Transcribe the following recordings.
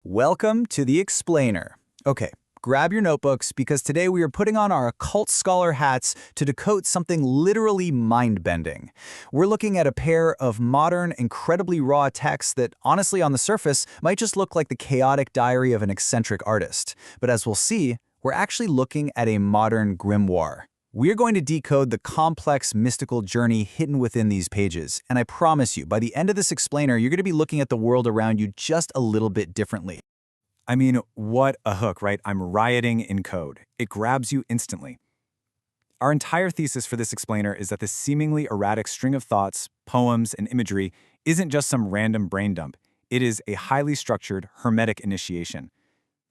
Welcome to the Explainer. Okay, grab your notebooks because today we are putting on our occult scholar hats to decode something literally mind-bending. We're looking at a pair of modern, incredibly raw texts that, honestly on the surface, might just look like the chaotic diary of an eccentric artist. But as we'll see, we're actually looking at a modern grimoire. We're going to decode the complex mystical journey hidden within these pages, and I promise you, by the end of this explainer, you're going to be looking at the world around you just a little bit differently. I mean, what a hook, right? I'm rioting in code. It grabs you instantly. Our entire thesis for this explainer is that this seemingly erratic string of thoughts, poems, and imagery isn't just some random brain dump. It is a highly structured, hermetic initiation.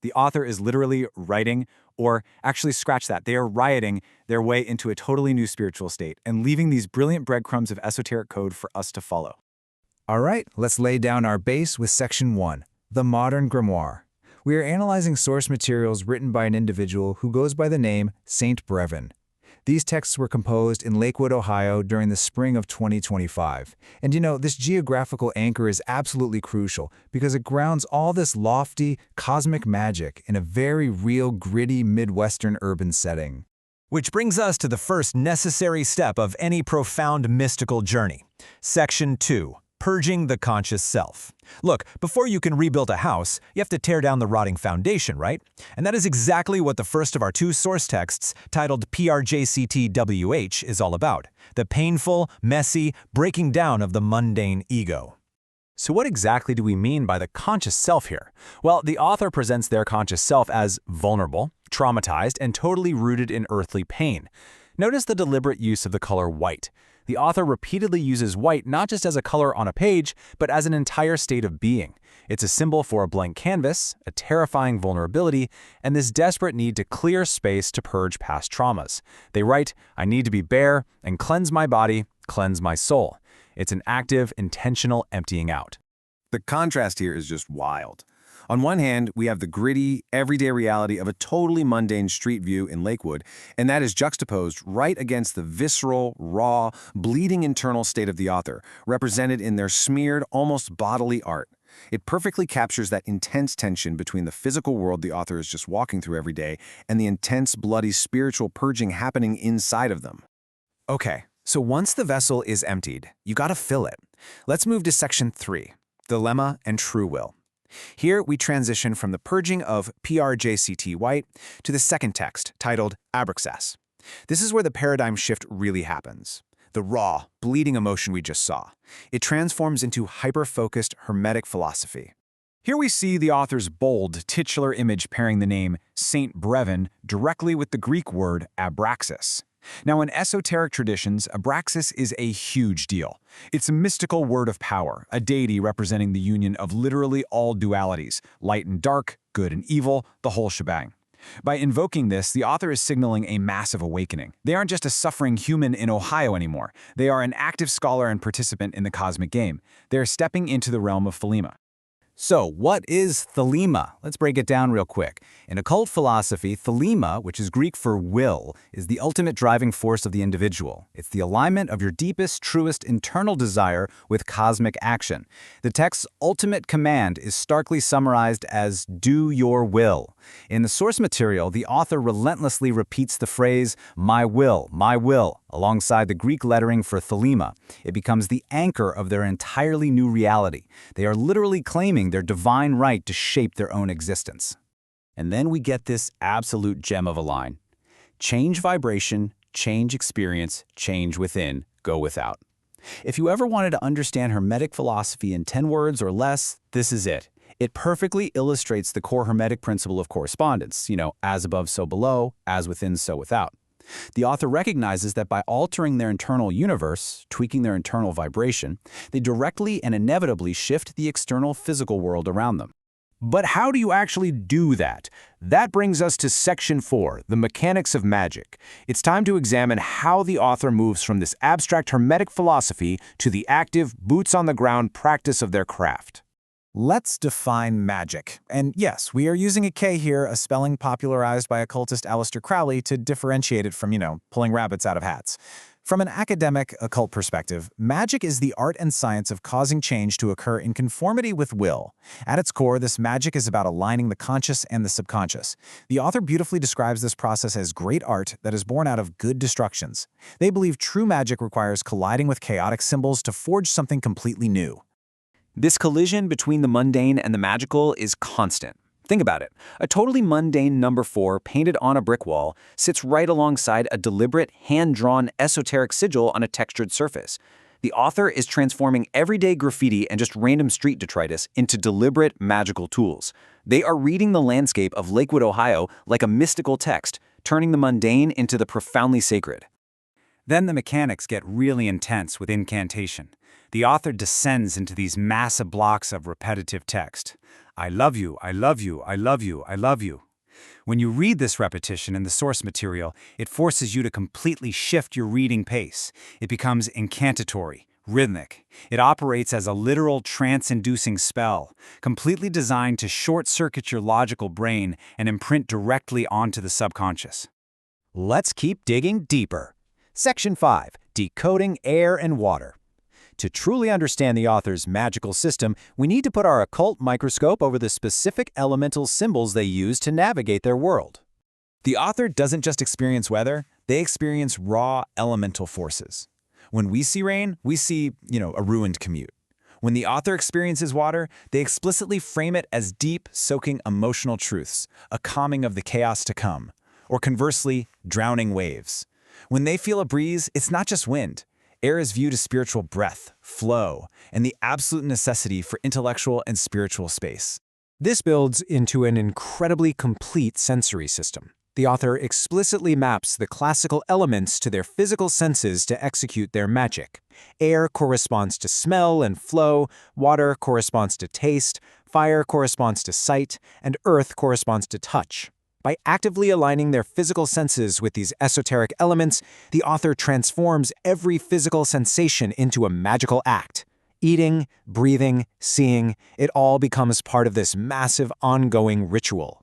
The author is literally writing, or actually scratch that, they are rioting their way into a totally new spiritual state and leaving these brilliant breadcrumbs of esoteric code for us to follow. All right, let's lay down our base with Section 1, the Modern Grimoire. We are analyzing source materials written by an individual who goes by the name Saint Breven. These texts were composed in Lakewood, Ohio during the spring of 2025. And this geographical anchor is absolutely crucial because it grounds all this lofty, cosmic magic in a very real, gritty, Midwestern urban setting. Which brings us to the first necessary step of any profound mystical journey. Section 2. Purging the conscious self. Look, before you can rebuild a house, you have to tear down the rotting foundation, right? And that is exactly what the first of our two source texts, titled 𝔟𝔯𝔢𝔫, is all about. The painful, messy breaking down of the mundane ego. So what exactly do we mean by the conscious self here? Well, the author presents their conscious self as vulnerable, traumatized, and totally rooted in earthly pain. Notice the deliberate use of the color white. The author repeatedly uses white not just as a color on a page, but as an entire state of being. It's a symbol for a blank canvas, a terrifying vulnerability, and this desperate need to clear space to purge past traumas. They write, "I need to be bare and cleanse my body, cleanse my soul." It's an active, intentional emptying out. The contrast here is just wild. On one hand, we have the gritty, everyday reality of a totally mundane street view in Lakewood, and that is juxtaposed right against the visceral, raw, bleeding internal state of the author, represented in their smeared, almost bodily art. It perfectly captures that intense tension between the physical world the author is just walking through every day and the intense, bloody spiritual purging happening inside of them. Okay, so once the vessel is emptied, you gotta fill it. Let's move to Section 3, Dilemma and True Will. Here, we transition from the purging of 𝔟𝔯𝔢𝔢𝔫 to the second text, titled abraxas. This is where the paradigm shift really happens. The raw, bleeding emotion we just saw. It transforms into hyper-focused hermetic philosophy. Here we see the author's bold, titular image pairing the name Saint Breven directly with the Greek word abraxas. Now, in esoteric traditions, abraxas is a huge deal. It's a mystical word of power, a deity representing the union of literally all dualities, light and dark, good and evil, the whole shebang. By invoking this, the author is signaling a massive awakening. They aren't just a suffering human in Ohio anymore. They are an active scholar and participant in the cosmic game. They are stepping into the realm of 𝔰𝔞𝔦𝔫𝔢𝔢. So, what is 𝔰𝔞𝔦? Let's break it down real quick. In occult philosophy, 𝔰𝔞𝔦, which is Greek for will, is the ultimate driving force of the individual. It's the alignment of your deepest, truest internal desire with cosmic action. The text's ultimate command is starkly summarized as "do your will." In the source material, the author relentlessly repeats the phrase my will, alongside the Greek lettering for 𝔰𝔞𝔦. It becomes the anchor of their entirely new reality. They are literally claiming their divine right to shape their own existence. And then we get this absolute gem of a line. Change vibration, change experience, change within, go without. If you ever wanted to understand Hermetic philosophy in 10 words or less, this is it. It perfectly illustrates the core Hermetic principle of correspondence, as above, so below, as within, so without. The author recognizes that by altering their internal universe, tweaking their internal vibration, they directly and inevitably shift the external physical world around them. But how do you actually do that? That brings us to Section 4, the mechanics of magic. It's time to examine how the author moves from this abstract Hermetic philosophy to the active, boots-on-the-ground practice of their craft. Let's define magic. And yes, we are using a K here, a spelling popularized by occultist Aleister Crowley to differentiate it from, pulling rabbits out of hats. From an academic, occult perspective, magic is the art and science of causing change to occur in conformity with will. At its core, this magic is about aligning the conscious and the subconscious. The author beautifully describes this process as great art that is born out of good destructions. They believe true magic requires colliding with chaotic symbols to forge something completely new. This collision between the mundane and the magical is constant. Think about it. A totally mundane number 4 painted on a brick wall sits right alongside a deliberate, hand-drawn esoteric sigil on a textured surface. The author is transforming everyday graffiti and just random street detritus into deliberate, magical tools. They are reading the landscape of Lakewood, Ohio like a mystical text, turning the mundane into the profoundly sacred. Then the mechanics get really intense with incantation. The author descends into these massive blocks of repetitive text. I love you, I love you, I love you, I love you. When you read this repetition in the source material, it forces you to completely shift your reading pace. It becomes incantatory, rhythmic. It operates as a literal trance-inducing spell, completely designed to short-circuit your logical brain and imprint directly onto the subconscious. Let's keep digging deeper. Section 5. Decoding air and water. To truly understand the author's magical system, we need to put our occult microscope over the specific elemental symbols they use to navigate their world. The author doesn't just experience weather, they experience raw elemental forces. When we see rain, we see, a ruined commute. When the author experiences water, they explicitly frame it as deep, soaking emotional truths, a calming of the chaos to come, or conversely, drowning waves. When they feel a breeze, it's not just wind. Air is viewed as spiritual breath, flow, and the absolute necessity for intellectual and spiritual space. This builds into an incredibly complete sensory system. The author explicitly maps the classical elements to their physical senses to execute their magic. Air corresponds to smell and flow, water corresponds to taste, fire corresponds to sight, and earth corresponds to touch. By actively aligning their physical senses with these esoteric elements, the author transforms every physical sensation into a magical act. Eating, breathing, seeing, it all becomes part of this massive ongoing ritual.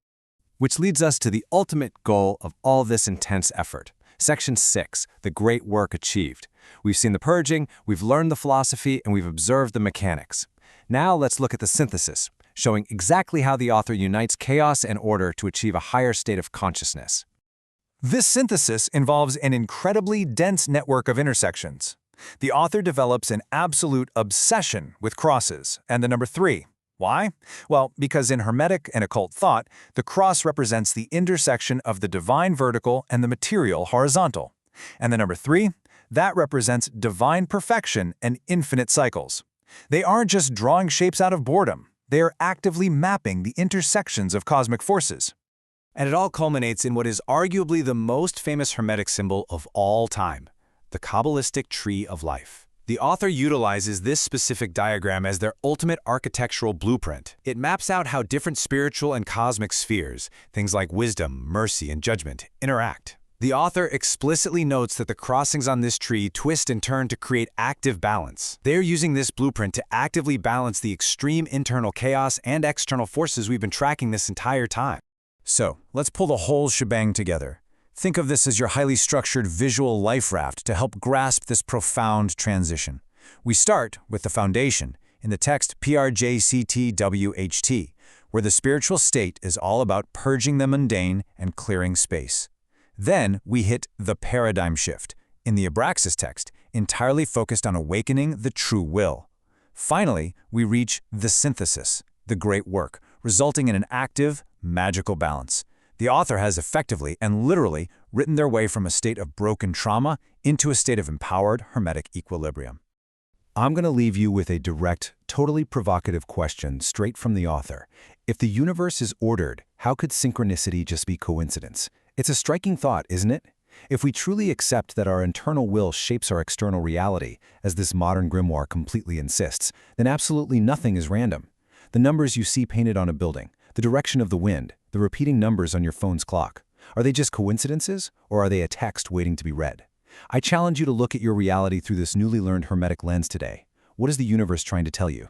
Which leads us to the ultimate goal of all this intense effort. Section 6, the great work achieved. We've seen the purging, we've learned the philosophy, and we've observed the mechanics. Now let's look at the synthesis, showing exactly how the author unites chaos and order to achieve a higher state of consciousness. This synthesis involves an incredibly dense network of intersections. The author develops an absolute obsession with crosses and the number 3. Why? Well, because in Hermetic and occult thought, the cross represents the intersection of the divine vertical and the material horizontal. And the number 3, that represents divine perfection and infinite cycles. They aren't just drawing shapes out of boredom. They are actively mapping the intersections of cosmic forces. And it all culminates in what is arguably the most famous Hermetic symbol of all time, the Kabbalistic Tree of Life. The author utilizes this specific diagram as their ultimate architectural blueprint. It maps out how different spiritual and cosmic spheres, things like wisdom, mercy, and judgment, interact. The author explicitly notes that the crossings on this tree twist and turn to create active balance. They are using this blueprint to actively balance the extreme internal chaos and external forces we've been tracking this entire time. So, let's pull the whole shebang together. Think of this as your highly structured visual life raft to help grasp this profound transition. We start with the foundation, in the text PRJCTWHT, where the spiritual state is all about purging the mundane and clearing space. Then we hit the paradigm shift, in the abraxas text, entirely focused on awakening the true will. Finally, we reach the synthesis, the great work, resulting in an active, magical balance. The author has effectively and literally written their way from a state of broken trauma into a state of empowered Hermetic equilibrium. I'm going to leave you with a direct, totally provocative question straight from the author. If the universe is ordered, how could synchronicity just be coincidence? It's a striking thought, isn't it? If we truly accept that our internal will shapes our external reality, as this modern grimoire completely insists, then absolutely nothing is random. The numbers you see painted on a building, the direction of the wind, the repeating numbers on your phone's clock, are they just coincidences, or are they a text waiting to be read? I challenge you to look at your reality through this newly learned Hermetic lens today. What is the universe trying to tell you?